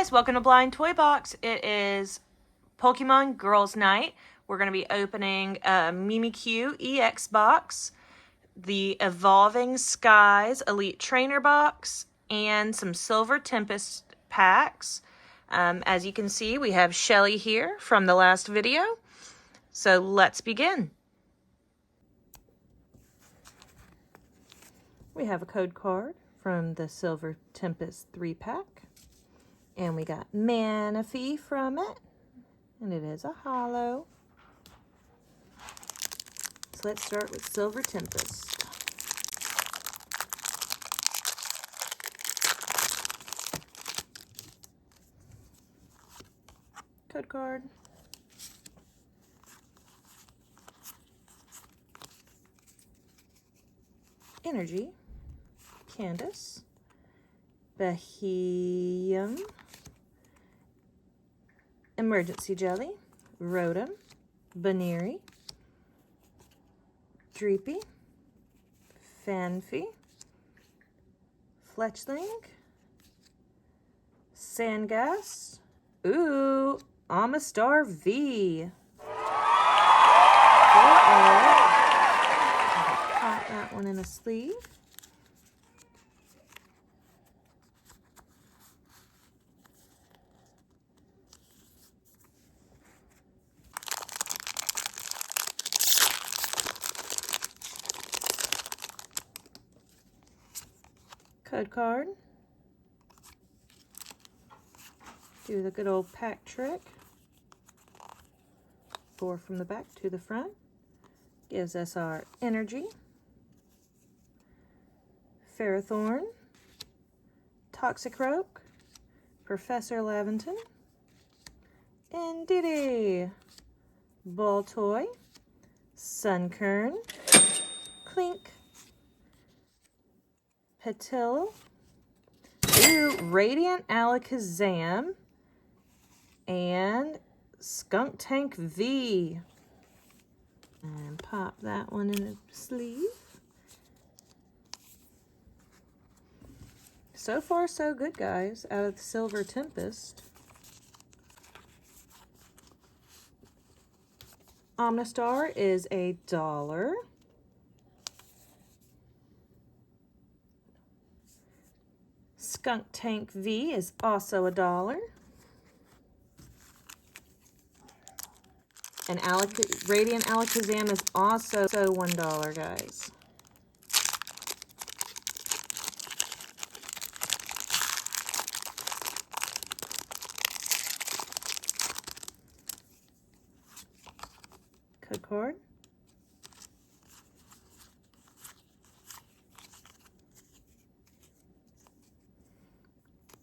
guys, welcome to Blind Toy Box. It is Pokemon Girls Night. We're going to be opening a MIMIKYU EX box, the Evolving Skies Elite Trainer box, and some Silver Tempest packs. As you can see, we have Shelly here from the last video. So let's begin. We have a code card from the Silver Tempest 3-pack. And we got Manaphy from it. And it is a holo. So let's start with Silver Tempest. Code card. Energy. Candace. Behem. Emergency Jelly, Rotom, Baneri, Dreepy, Fanfi, Fletchling, Sandgas, ooh, Amistar V. Pop that one in a sleeve. Code card. Do the good old pack trick. 4 from the back to the front. Gives us our Energy, Ferrothorn, Toxicroak, Professor Laventon, and Diddy, Baltoy, Sunkern, Clink, Petil, ooh, Radiant Alakazam, and Skunk Tank V. And pop that one in a sleeve. So far, so good, guys, out of the Silver Tempest. Omnistar is $1. Skunk Tank V is also $1. And Radiant Alakazam is also $1, guys. Code card.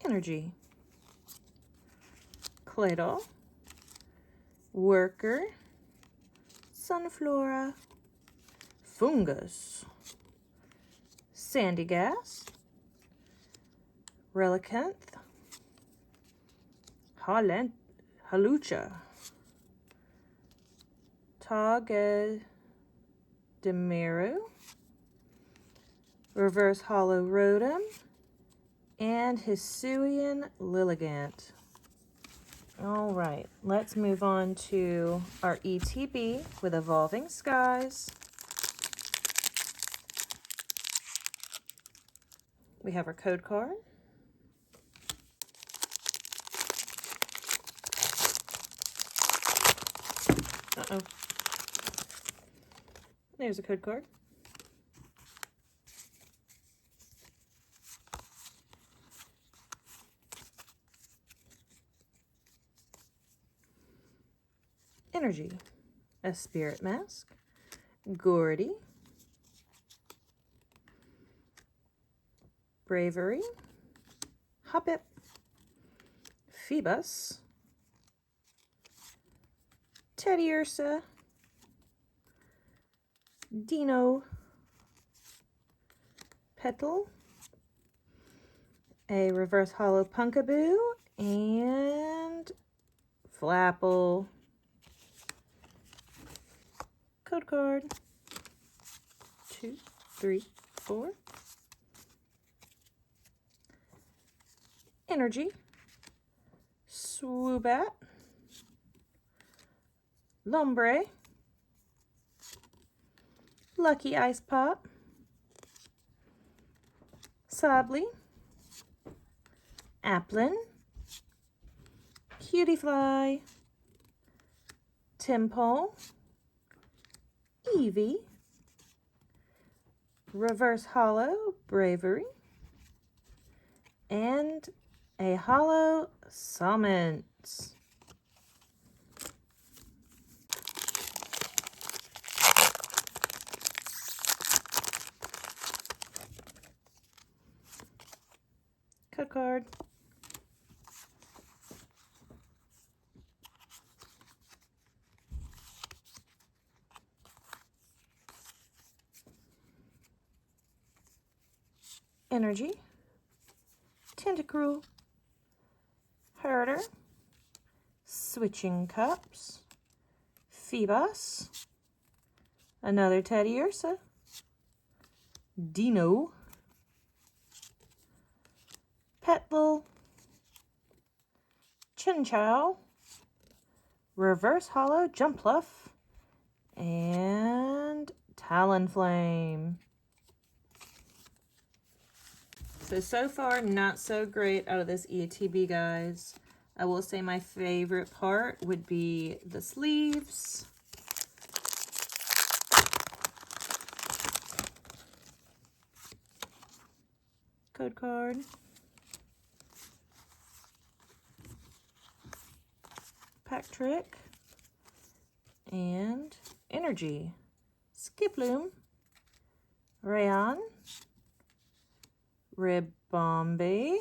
Energy, Claydol, Worker, Sunflora, Fungus, Sandygast, Relicanth, Halucha, Togedemaru, Reverse Holo Rotom, and Hisuian Lilligant. All right, let's move on to our ETB with Evolving Skies. We have our code card. Uh-oh. There's a code card. Energy, a Spirit Mask, Gordy, Bravery, Hoppip, Phoebus, Teddiursa, Dino, Petal, a Reverse Holo Punkaboo, and Flapple. Code card. 2, 3, 4. Energy, Swoobat, Lombre, Lucky Ice Pop, Sably, Applin, Cutie Fly, Timpole, Eevee, Reverse Hollow, Bravery, and a Hollow Summons. Code card. Energy, Tentacruel, Herder, Switching Cups, Phoebus, another Teddiursa, Dino, Petlil, Chinchou, Reverse Hollow Jumpluff, and Talonflame. So far, not so great out of this ETB, guys. I will say my favorite part would be the sleeves. Code card. Pack Trick. And Energy. Skiploom. Rayon. Ribombay,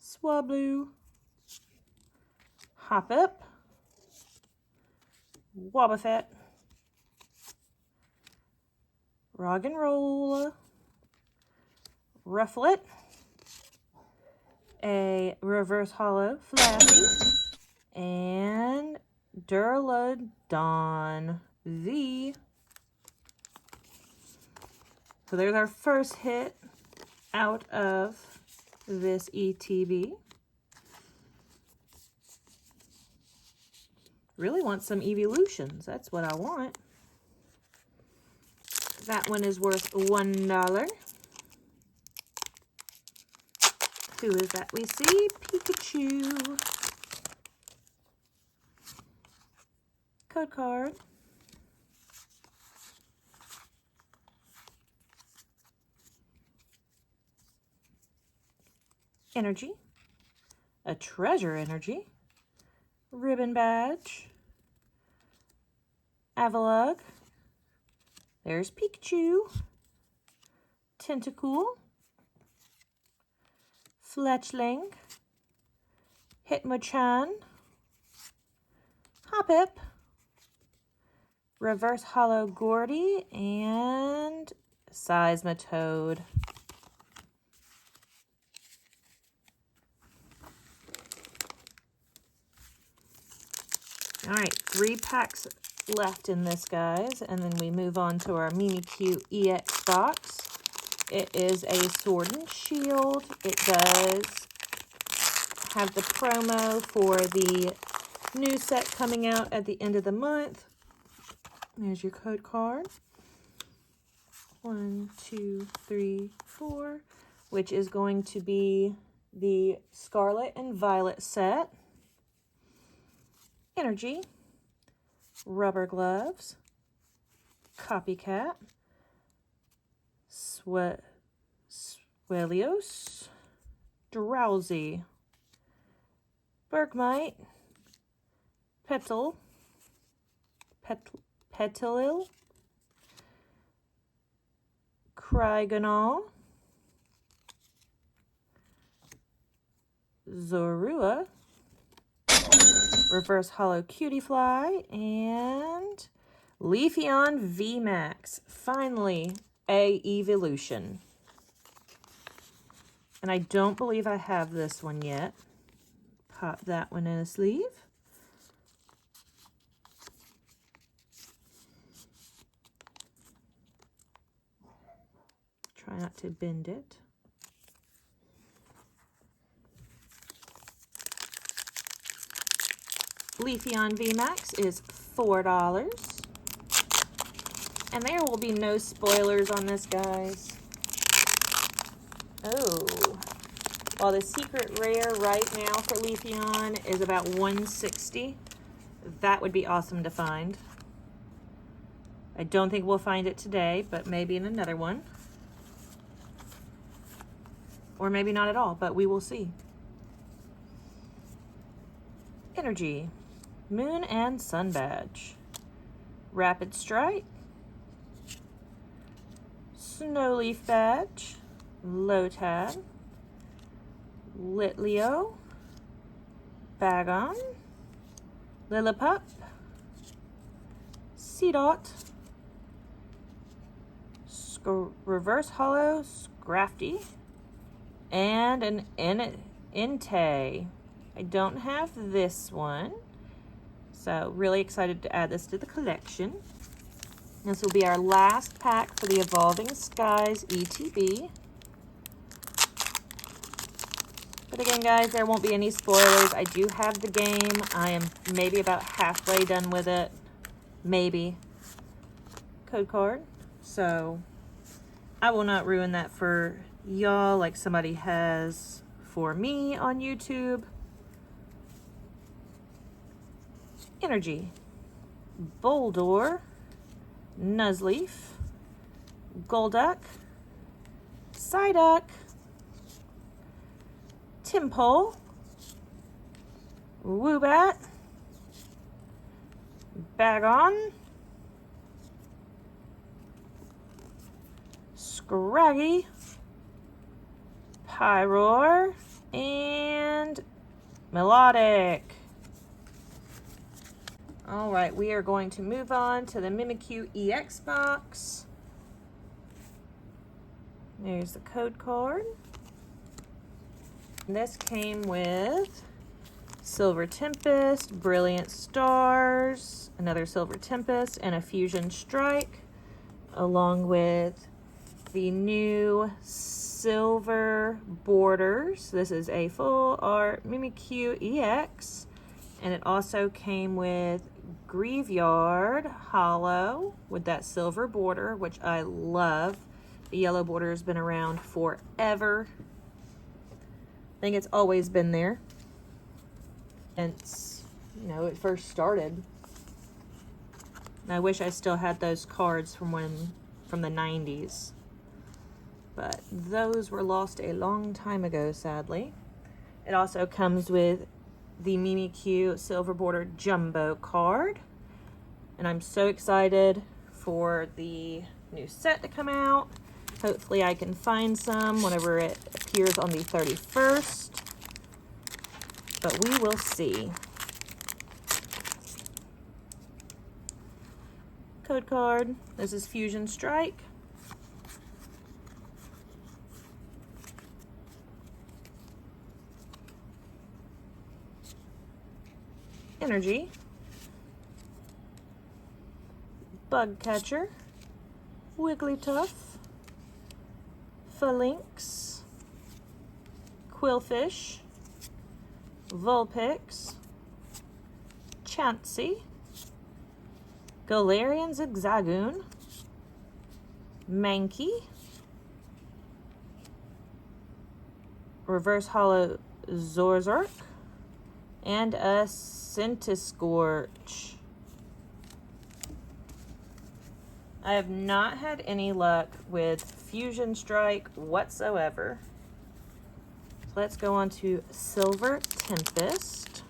Swablu, Hoppip, Wobbuffet, Roggenrola, Rufflet, a Reverse Hollow Flappy, and Duraludon V. So there's our first hit out of this ETB. Really want some evolutions. That's what I want. That one is worth $1. Who is that we see? Pikachu. Code card. Energy, a Treasure Energy, Ribbon Badge, Avalugg, there's Pikachu, Tentacool, Fletchling, Hitmonchan, Hoppip, Reverse Hollow Gordy, and Seismitoad. All right, 3 packs left in this, guys, and then we move on to our MIMIKYU EX box. It is a Sword and Shield. It does have the promo for the new set coming out at the end of the month. There's your code card. 1, 2, 3, 4, which is going to be the Scarlet and Violet set. Energy, Rubber Gloves, Copycat, Swellios, Drowsy, Bergmite, Petilil, Cryogonal, Zorua, Reverse Hollow Cutie Fly, and Leafeon VMAX. Finally, a evolution. And I don't believe I have this one yet. Pop that one in a sleeve. Try not to bend it. Leafeon VMAX is $4. And there will be no spoilers on this, guys. Oh. While the secret rare right now for Leafeon is about $160, that would be awesome to find. I don't think we'll find it today, but maybe in another one. Or maybe not at all, but we will see. Energy, Moon and Sun Badge, Rapid Strike, Snowleaf Badge, Lotad, Litleo, Bagon, Lillipup, Seedot, Reverse Hollow Scrafty, and an Entei. I don't have this one, so really excited to add this to the collection. This will be our last pack for the Evolving Skies ETB. But again, guys, there won't be any spoilers. I do have the game. I am maybe about halfway done with it. Maybe. Code card. So I will not ruin that for y'all like somebody has for me on YouTube. Energy, Boldor, Nuzleaf, Golduck, Psyduck, Timpole, Woobat, Bagon, Scraggy, Pyroar, and Melodic. All right, we are going to move on to the MIMIKYU EX box. There's the code card. This came with Silver Tempest, Brilliant Stars, another Silver Tempest, and a Fusion Strike, along with the new silver borders. This is a full art MIMIKYU EX, and it also came with Graveyard Hollow with that silver border, which I love. The yellow border has been around forever. I think it's always been there since, you know, it first started. And I wish I still had those cards from the 90s. But those were lost a long time ago, sadly. It also comes with the MIMIKYU Silver Border Jumbo card. And I'm so excited for the new set to come out. Hopefully I can find some whenever it appears on the 31st. But we will see. Code card. This is Fusion Strike. Energy, Bug Catcher, Wigglytuff, Phalanx, Quillfish, Vulpix, Chansey, Galarian Zigzagoon, Mankey, Reverse Hollow Zorzark, and a Centiskorch. I have not had any luck with Fusion Strike whatsoever. So let's go on to Silver Tempest.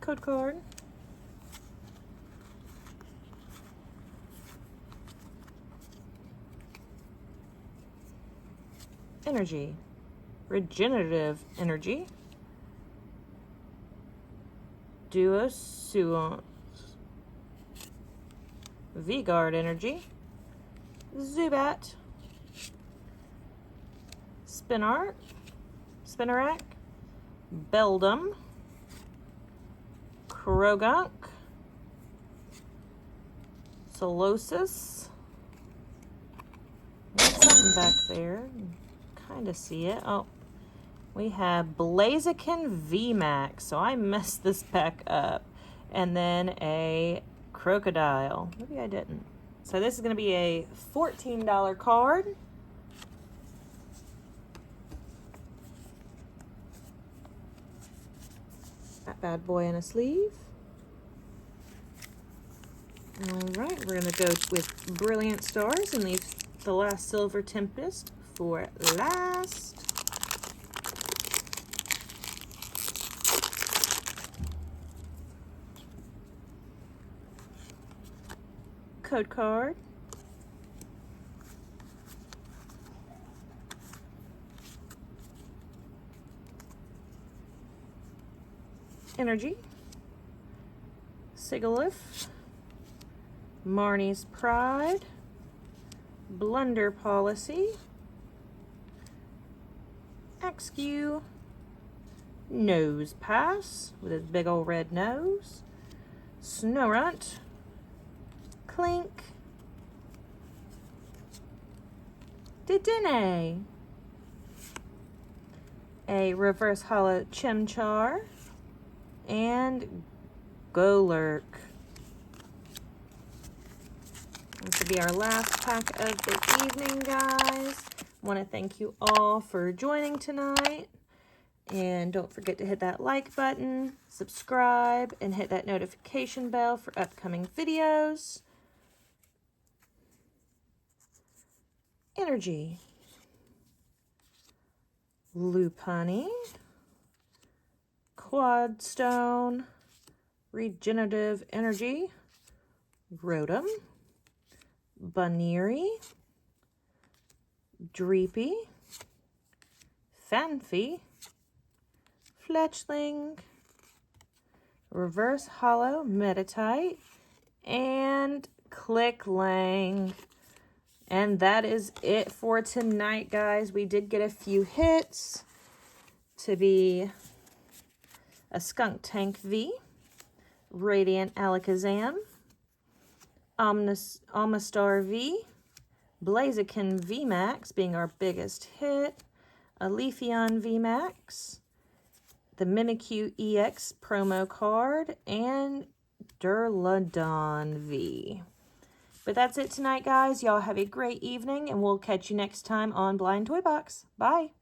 Code card. Energy, Regenerative Energy, Duosuance, V-Guard Energy, Zubat, Spinarak, Beldum, Krogunk, Solosis. There's something back there. Kind of see it. Oh, We have Blaziken VMAX, so I messed this pack up. And then a Crocodile. Maybe I didn't. So this is going to be a $14 card. That bad boy in a sleeve. All right, we're going to go with Brilliant Stars and leave the last Silver Tempest for last. Code card. Energy. Sigalith. Marnie's Pride. Blunder Policy. XQ. Nose Pass with his big old red nose. Snorunt. Clink. Dedenne. A reverse hollow Chimchar. And Golurk. This will be our last pack of the evening, guys. I want to thank you all for joining tonight. And don't forget to hit that like button, subscribe, and hit that notification bell for upcoming videos. Energy. Lopunny. Quadstone. Regenerative Energy. Rotom. Baneri. Dreepy. Fanfi. Fletchling. Reverse Hollow Meditite. And Clicklang. And that is it for tonight, guys. We did get a few hits to be a Skunk Tank V, Radiant Alakazam, Omastar V, Blaziken VMAX being our biggest hit, a Leafeon VMAX, the MIMIKYU EX promo card, and Durlodon V. But that's it tonight, guys. Y'all have a great evening, and we'll catch you next time on Blind Toy Box. Bye.